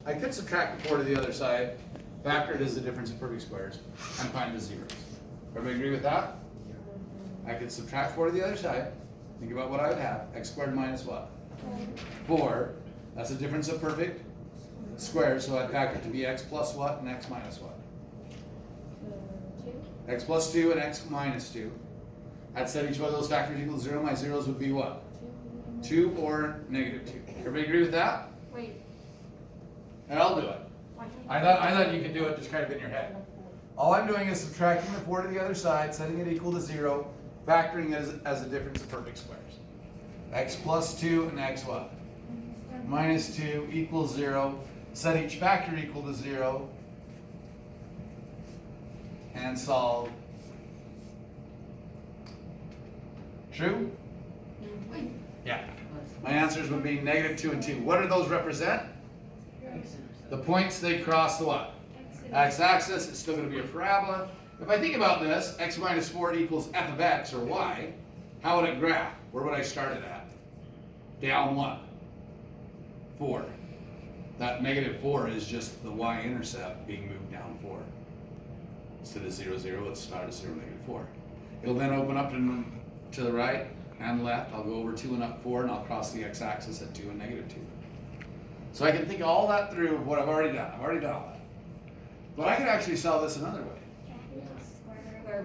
I could subtract the 4 to the other side, factor it as the difference of perfect squares, and find the zeros. Everybody agree with that? I could subtract 4 to the other side. Think about what I would have. X squared minus what? 4. That's the difference of perfect squares, so I'd factor it to be x plus what and x minus what? 2. X plus 2 and x minus 2. I'd set each one of those factors equals 0. My zeros would be what? 2 or negative 2. Everybody agree with that? Wait. And I'll do it. I thought you could do it just kind of in your head. All I'm doing is subtracting the 4 to the other side, setting it equal to 0, factoring it as a difference of perfect squares. X plus 2 and x what? Minus 2 equals 0. Set each factor equal to 0. And solve. True? Wait. Yeah. My answers would be negative 2 and 2. What do those represent? The points they cross the what? X-axis. It's still going to be a parabola. If I think about this, x minus 4 equals f of x, or y, how would it graph? Where would I start it at? Down what? 4. That negative 4 is just the y-intercept being moved down 4. Instead of 0, 0, let's start at 0, negative 4. It'll then open up to the right and left. I'll go over 2 and up 4, and I'll cross the x-axis at 2 and negative 2. So I can think all that through what I've already done. I've already done all that. But I could actually solve this another way.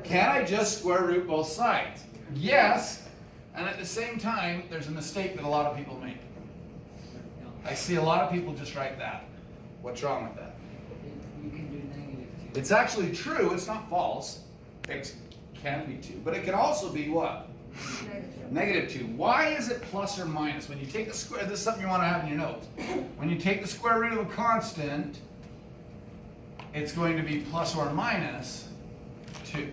Can I just square root both sides? Yes, and at the same time, there's a mistake that a lot of people make. I see a lot of people just write that. What's wrong with that? You can do negative 2. It's actually true, it's not false. X can be 2, but it can also be what? Negative 2. Why is it plus or minus? When you take the square, this is something you want to have in your notes. When you take the square root of a constant, it's going to be plus or minus 2.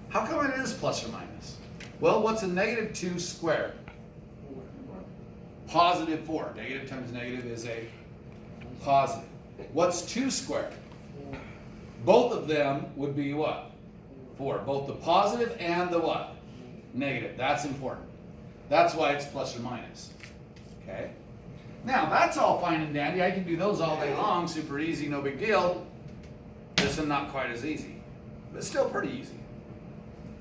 How come it is plus or minus? Well, what's a negative 2 squared? Positive 4. Negative times negative is a positive. What's 2 squared? Both of them would be what? 4. Both the positive and the what? Negative. That's important. That's why it's plus or minus. Okay? Now, that's all fine and dandy. I can do those all day long. Super easy, no big deal. This one not quite as easy. But still pretty easy.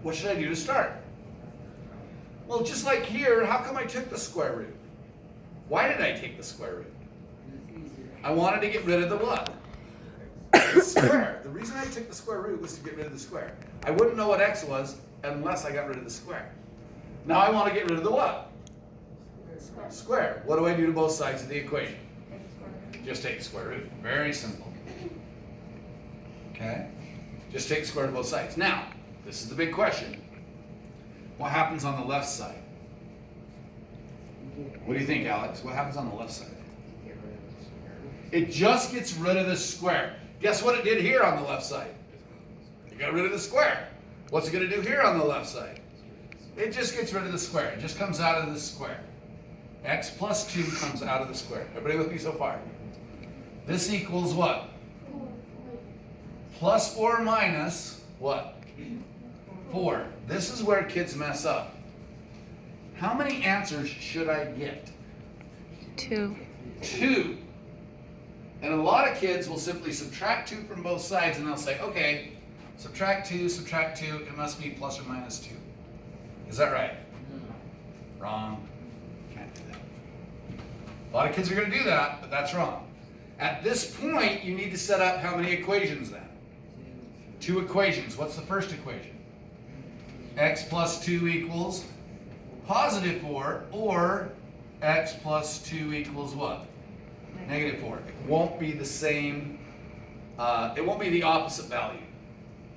What should I do to start? Well, just like here, how come I took the square root? Why did I take the square root? I wanted to get rid of the what? The square. The reason I took the square root was to get rid of the square. I wouldn't know what x was unless I got rid of the square. Now I want to get rid of the what? Square. What do I do to both sides of the equation? Just take the square root. Very simple. Okay? Just take the square root of both sides. Now, this is the big question. What happens on the left side? What do you think, Alex? What happens on the left side? It just gets rid of the square. Guess what it did here on the left side? It got rid of the square. What's it going to do here on the left side? It just gets rid of the square. It just comes out of the square. X plus 2 comes out of the square. Everybody with me so far? This equals what? Plus or minus what? 4. This is where kids mess up. How many answers should I get? 2. 2. And a lot of kids will simply subtract 2 from both sides, and they'll say, okay, subtract 2, it must be plus or minus 2. Is that right? Wrong. Can't do that. A lot of kids are going to do that, but that's wrong. At this point, you need to set up how many equations then? 2 equations. What's the first equation? X plus 2 equals positive 4, or x plus 2 equals what? Negative 4. It won't be the same, it won't be the opposite value,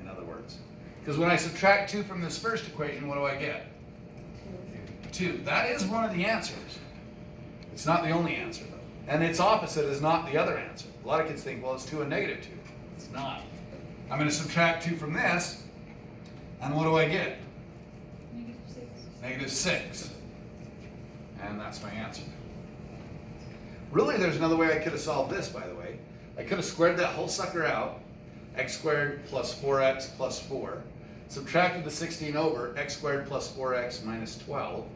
in other words. Because when I subtract 2 from this first equation, what do I get? 2. That is one of the answers. It's not the only answer, though. And its opposite is not the other answer. A lot of kids think, well, it's 2 and negative 2. It's not. I'm going to subtract 2 from this, and what do I get? Negative 6. And that's my answer. Really, there's another way I could have solved this, by the way. I could have squared that whole sucker out. X squared plus 4x plus 4. Subtracted the 16 over, x squared plus 4x minus 12.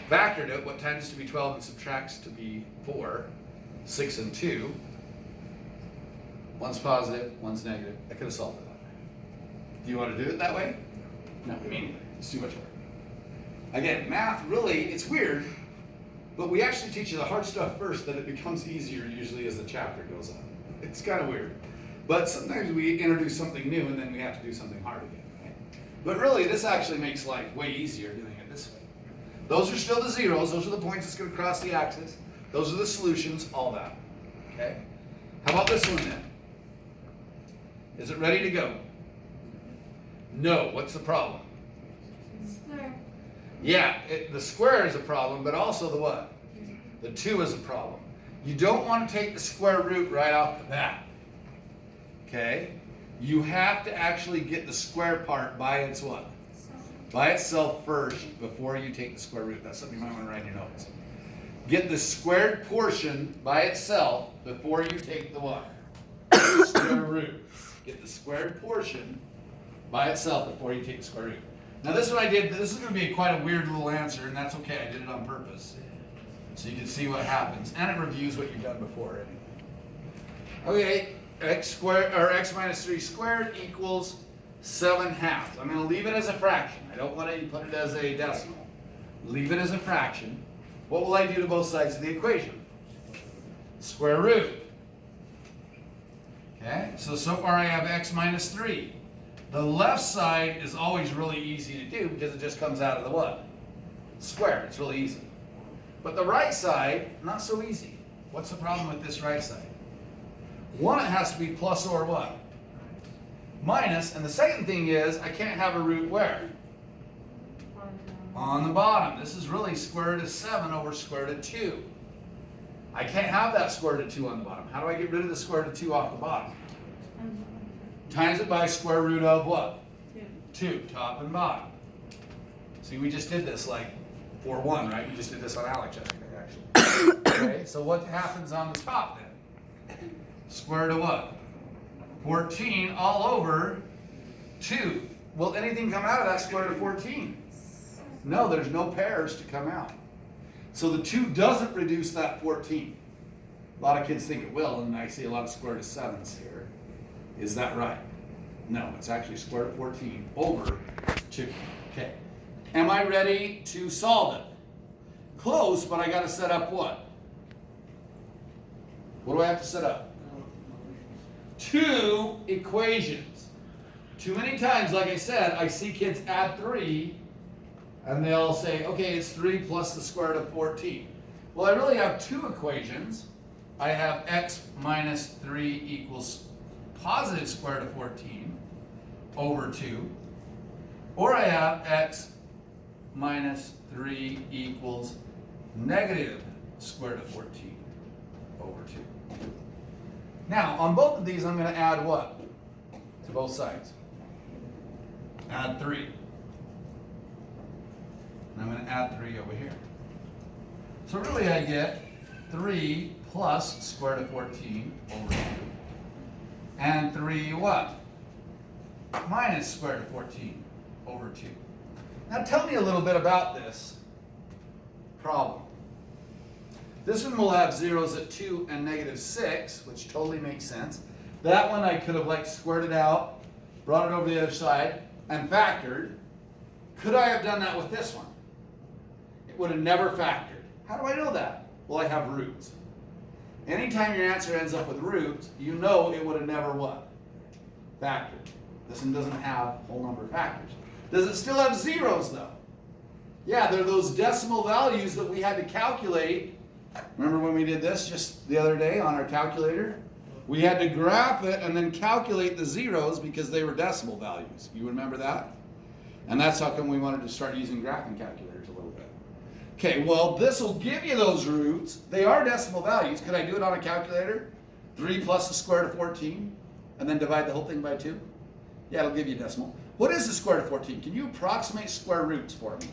Factored it, what times to be 12 and subtracts to be 4. 6 and 2. One's positive, one's negative. I could have solved it that way. Do you want to do it that way? No, me neither. It's too much work. Again, math really, it's weird, but we actually teach you the hard stuff first, then it becomes easier usually as the chapter goes on. It's kind of weird. But sometimes we introduce something new and then we have to do something hard again, right? But really, this actually makes life way easier doing it this way. Those are still the zeros. Those are the points that's going to cross the axis. Those are the solutions, all that. Okay? How about this one then? Is it ready to go? No. What's the problem? Square. Yeah, the square is a problem, but also the what? The 2 is a problem. You don't want to take the square root right off the bat. Okay? You have to actually get the square part by its what? By itself first before you take the square root. That's something you might want to write in your notes. Get the squared portion by itself before you take the what? The square root. Get the squared portion by itself before you take the square root. Now this one I did, this is going to be quite a weird little answer, and that's okay. I did it on purpose. So you can see what happens. And it reviews what you've done before anyway. Okay, x minus 3 squared equals 7/2. I'm going to leave it as a fraction. I don't want to put it as a decimal. Leave it as a fraction. What will I do to both sides of the equation? Square root. Okay, so far I have x minus 3. The left side is always really easy to do because it just comes out of the what? Square. It's really easy. But the right side, not so easy. What's the problem with this right side? One, it has to be plus or what? Minus. And the second thing is, I can't have a root where? On the bottom. This is really square root of 7 over square root of 2. I can't have that square root of 2 on the bottom. How do I get rid of the square root of 2 off the bottom? Times it by square root of what? 2, top and bottom. See, we just did this like 4-1, right? We just did this on Alex yesterday, actually. Okay, so what happens on the top then? Square root of what? 14 all over 2. Will anything come out of that square root of 14? No, there's no pairs to come out. So the 2 doesn't reduce that 14. A lot of kids think it will, and I see a lot of square root of 7s here. Is that right? No, it's actually square root of 14 over 2. Okay. Am I ready to solve it? Close, but I got to set up what? What do I have to set up? 2 equations. Too many times, like I said, I see kids add 3, and they'll say, okay, it's 3 plus the square root of 14. Well, I really have 2 equations. I have x minus 3 equals positive square root of 14 over 2. Or I have x minus 3 equals negative square root of 14 over 2. Now, on both of these, I'm going to add what? To both sides. Add 3. And I'm going to add 3 over here. So really I get 3 plus square root of 14 over 2. And 3 what? Minus square root of 14 over 2. Now tell me a little bit about this problem. This one will have zeros at 2 and negative 6, which totally makes sense. That one I could have like squared it out, brought it over to the other side, and factored. Could I have done that with this one? It would have never factored. How do I know that? Well, I have roots. Anytime your answer ends up with roots, you know it would have never what? Factored. This one doesn't have whole number factors. Does it still have zeros though? Yeah, they're those decimal values that we had to calculate. Remember when we did this just the other day on our calculator? We had to graph it and then calculate the zeros because they were decimal values. You remember that? And that's how come we wanted to start using graphing calculators a little bit. Okay, well, this will give you those roots. They are decimal values. Could I do it on a calculator? 3 plus the square root of 14, and then divide the whole thing by 2? Yeah, it'll give you a decimal. What is the square root of 14? Can you approximate square roots for me?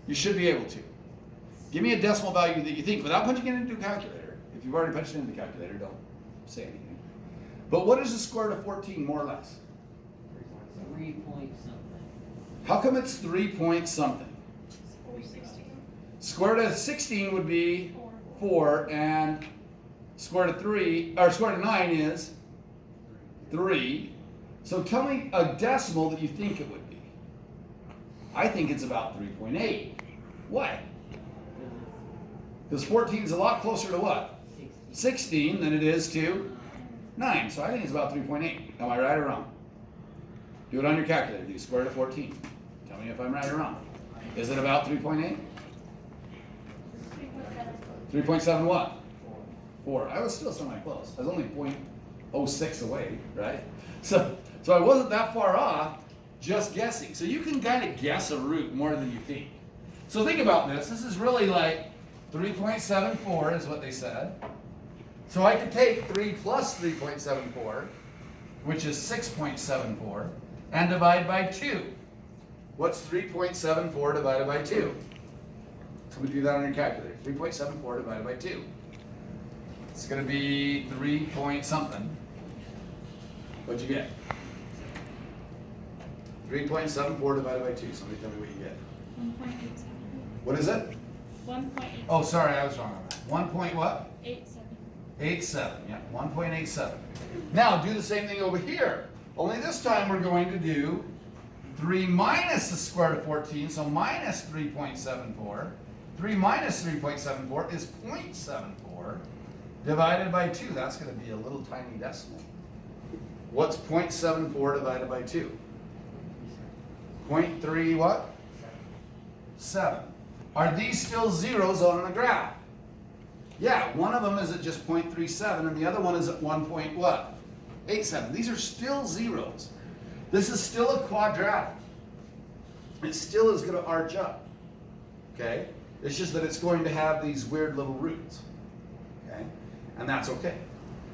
You should be able to. Give me a decimal value that you think, without punching it into a calculator. If you've already punched it into the calculator, don't say anything. But what is the square root of 14, more or less? 3 point something. How come it's 3 point something? 416. Square root of 16 would be 4, and square root of 3, or square root of 9 is 3. So tell me a decimal that you think it would be. I think it's about 3.8. Why? Because 14 is a lot closer to what? 16 than it is to 9. So I think it's about 3.8. Am I right or wrong? Do it on your calculator. Do square root of 14. Tell me if I'm right or wrong. Is it about 3.8? 3.7 what? 4. I was still semi-close. I was only 0.06 away, right? So I wasn't that far off, just guessing. So you can kind of guess a root more than you think. So think about this. This is really like 3.74 is what they said. So I could take 3 plus 3.74, which is 6.74, and divide by 2. What's 3.74 divided by 2? Somebody do that on your calculator. 3.74 divided by 2. It's going to be 3 point something. What'd you get? 3.74 divided by 2. Somebody tell me what you get. 1.87. What is it? 1.87. Oh, sorry, I was wrong on that. 1 point what? 87. 87, yeah, 1.87. Now do the same thing over here. Only this time we're going to do 3 minus the square root of 14, so minus 3.74. 3 minus 3.74 is 0.74 divided by 2. That's going to be a little tiny decimal. What's 0.74 divided by 2? 0.3 what? 7. Are these still zeros on the graph? Yeah, one of them is at just 0.37 and the other one is at 1 point what? 87. These are still zeros. This is still a quadratic. It still is going to arch up. Okay? It's just that it's going to have these weird little roots. Okay? And that's okay.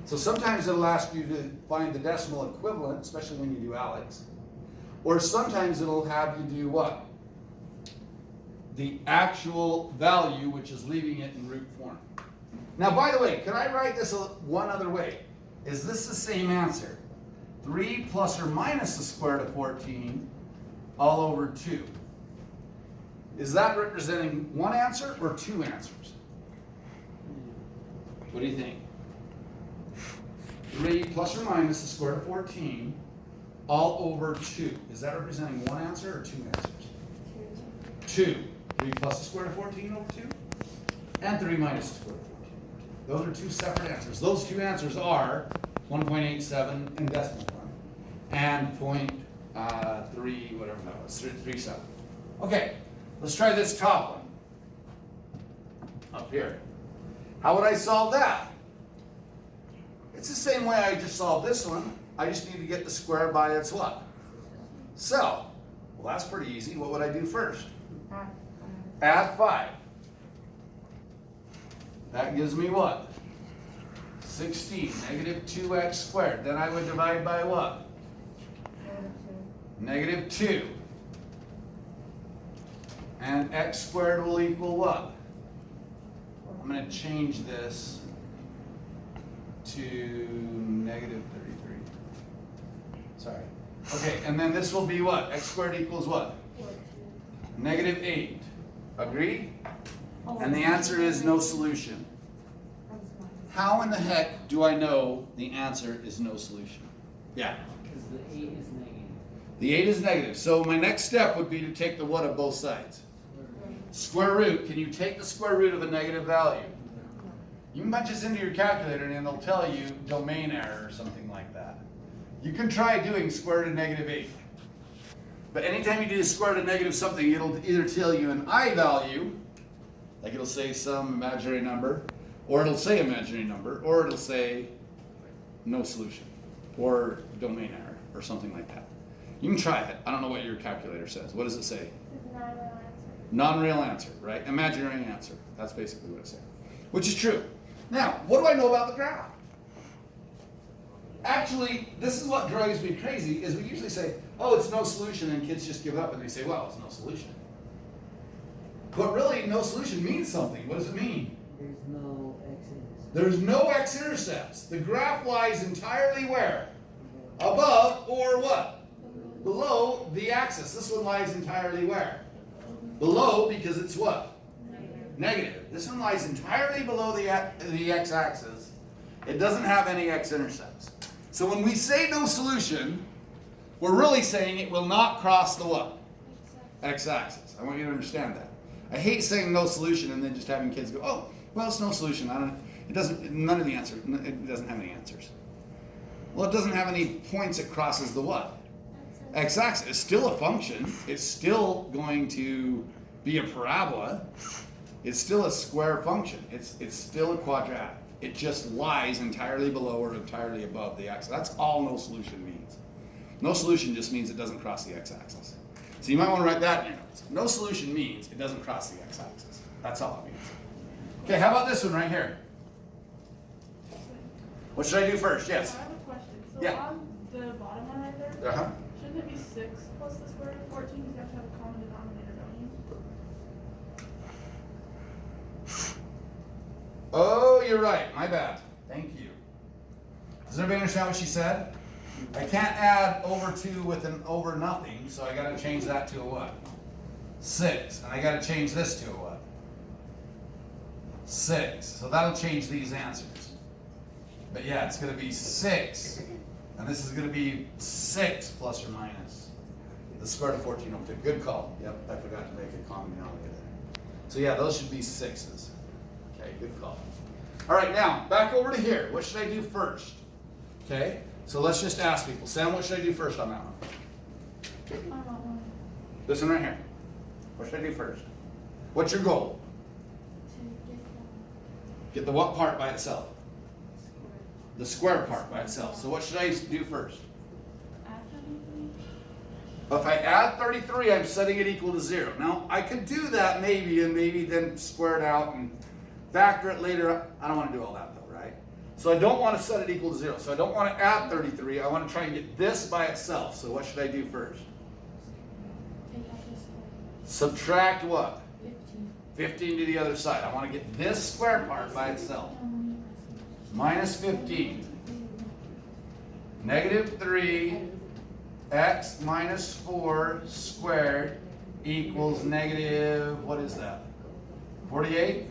So sometimes it'll ask you to find the decimal equivalent, especially when you do Alex. Or sometimes it'll have you do what? The actual value, which is leaving it in root form. Now, by the way, can I write this one other way? Is this the same answer? 3 plus or minus the square root of 14 all over 2. Is that representing one answer or two answers? What do you think? 3 plus or minus the square root of 14 all over 2. Is that representing one answer or two answers? 2. 3 plus the square root of 14 over 2. And 3 minus the square root of 14 over 2. Those are two separate answers. Those two answers are 1.87 in decimal form and 0.3, whatever that was, 3.37. Okay, let's try this top one up here. How would I solve that? It's the same way I just solved this one. I just need to get the square by its what? Cell. Well, that's pretty easy. What would I do first? Add 5. That gives me what? 16, negative 2x squared. Then I would divide by what? Negative 2. And x squared will equal what? I'm going to change this to negative 33. Sorry. Okay, and then this will be what? X squared equals what? Negative 8. Agreed? And the answer is no solution. How in the heck do I know the answer is no solution? Yeah. Because the 8 is negative. The 8 is negative. So my next step would be to take the what of both sides? Square root. Can you take the square root of a negative value? You can punch this into your calculator and it'll tell you domain error or something like that. You can try doing square root of negative 8. But anytime you do the square root of negative something, it'll either tell you an I value, like it'll say some imaginary number, or it'll say imaginary number, or it'll say no solution, or domain error, or something like that. You can try it. I don't know what your calculator says. What does it say? Non-real answer, right? Imaginary answer. That's basically what it says. Which is true. Now, what do I know about the graph? Actually, this is what drives me crazy, is we usually say, oh, it's no solution, and kids just give up, and they say, well, it's no solution. But really, no solution means something. What does it mean? There's no x-intercept. There's no x-intercepts. The graph lies entirely where? Above or what? Below the axis. This one lies entirely where? Below, because it's what? negative. This one lies entirely below the x-axis. It doesn't have any x-intercepts. So when we say no solution, we're really saying it will not cross the what? X-axis. I want you to understand that. I hate saying no solution and then just having kids go, oh, well, it's no solution. None of the answers, it doesn't have any answers. Well, it doesn't have any points it crosses the what? X-axis. It's still a function. It's still going to be a parabola. It's still a square function. It's still a quadratic. It just lies entirely below or entirely above the axis. That's all no solution means. No solution just means it doesn't cross the x-axis. So you might want to write that in your notes. No solution means it doesn't cross the x-axis. That's all it means. Okay, how about this one right here? What should I do first? Yes? I have a question. So Yeah. on the bottom one right there, Uh-huh. shouldn't it be 6 plus the square root of 14 because you have to have a common denominator, don't you? Oh, you're right. My bad. Thank you. Does everybody understand what she said? I can't add over 2 with an over nothing, so I got to change that to a what? 6. And I got to change this to a what? 6. So that'll change these answers. But yeah, it's going to be 6. And this is going to be 6 plus or minus the square root of 14 over 2. Good call. Yep, I forgot to make a common denominator there. So yeah, those should be 6s. Okay, good call. All right, now, back over to here. What should I do first? Okay, so let's just ask people. Sam, what should I do first on that one? I want one. This one right here. What should I do first? What's your goal? Get the what part by itself? The square part by itself. So what should I do first? Add 33? If I add 33, I'm setting it equal to 0. Now, I could do that maybe, and maybe then square it out and factor it later. I don't want to do all that though, right? So I don't want to set it equal to 0. So I don't want to add 33. I want to try and get this by itself. So what should I do first? Take out the square. Subtract what? 15. 15 to the other side. I want to get this square part by itself. Minus 15. Negative 3 x minus 4 squared equals negative, what is that? 48?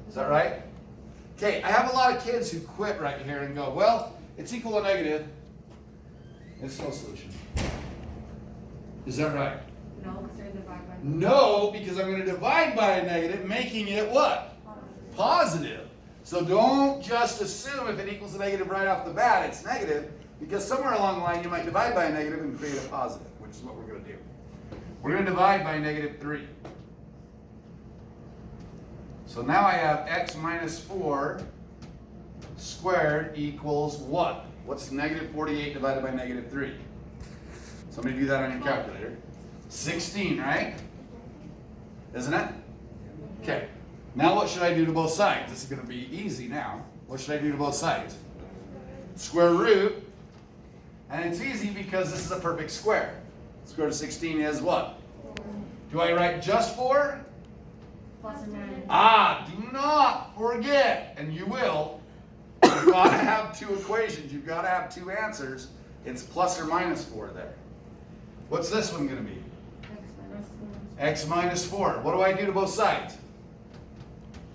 Is that right? Okay, I have a lot of kids who quit right here and go, well, it's equal to negative. It's no solution. Is that right? No, because they're divided by. No, because I'm going to divide by a negative, making it what? Positive. So don't just assume if it equals a negative right off the bat, it's negative, because somewhere along the line you might divide by a negative and create a positive, which is what we're going to do. We're going to divide by negative 3. So now I have x minus 4 squared equals what? What's negative 48 divided by negative 3? Somebody do that on your calculator. 16, right? Isn't it? Okay. Now what should I do to both sides? This is going to be easy now. What should I do to both sides? Square root. And it's easy because this is a perfect square. Square root of 16 is what? Do I write just 4? Plus or minus. Ah, do not forget, and you will, you've got to have 2 equations. You've got to have 2 answers. It's plus or minus 4 there. What's this one going to be? X minus 4. What do I do to both sides?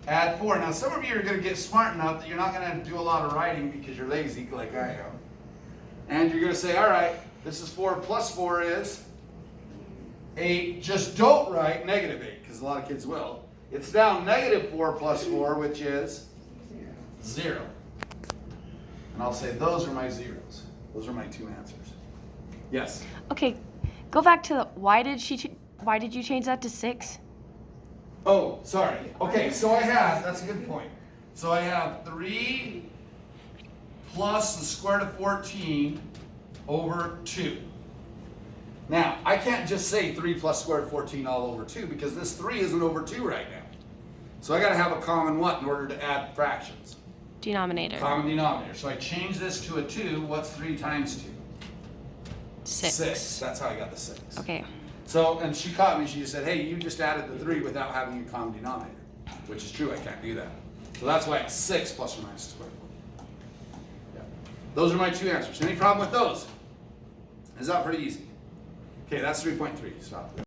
Add 4. Now, some of you are going to get smart enough that you're not going to do a lot of writing because you're lazy, like I am. And you're going to say, all right, this is 4 plus 4 is 8. Just don't write negative 8, because a lot of kids will. It's now negative 4 plus 4, which is 0. And I'll say those are my zeros. Those are my 2 answers. Yes? Okay, go back to the, why did you change that to 6? Oh, sorry. Okay, so I have, that's a good point. So I have 3 plus the square root of 14 over 2. Now, I can't just say 3 plus square root of 14 all over 2 because this 3 isn't over 2 right now. So I got to have a common what in order to add fractions? Denominator. Common denominator. So I change this to a 2. What's 3 times 2? 6. That's how I got the 6. Okay. So, and she caught me, she just said, hey, you just added the 3 without having a common denominator, which is true, I can't do that. So that's why it's 6 plus or minus the square root. Yeah. Those are my 2 answers. Any problem with those? Is that pretty easy? Okay, that's 3.3. Stop there.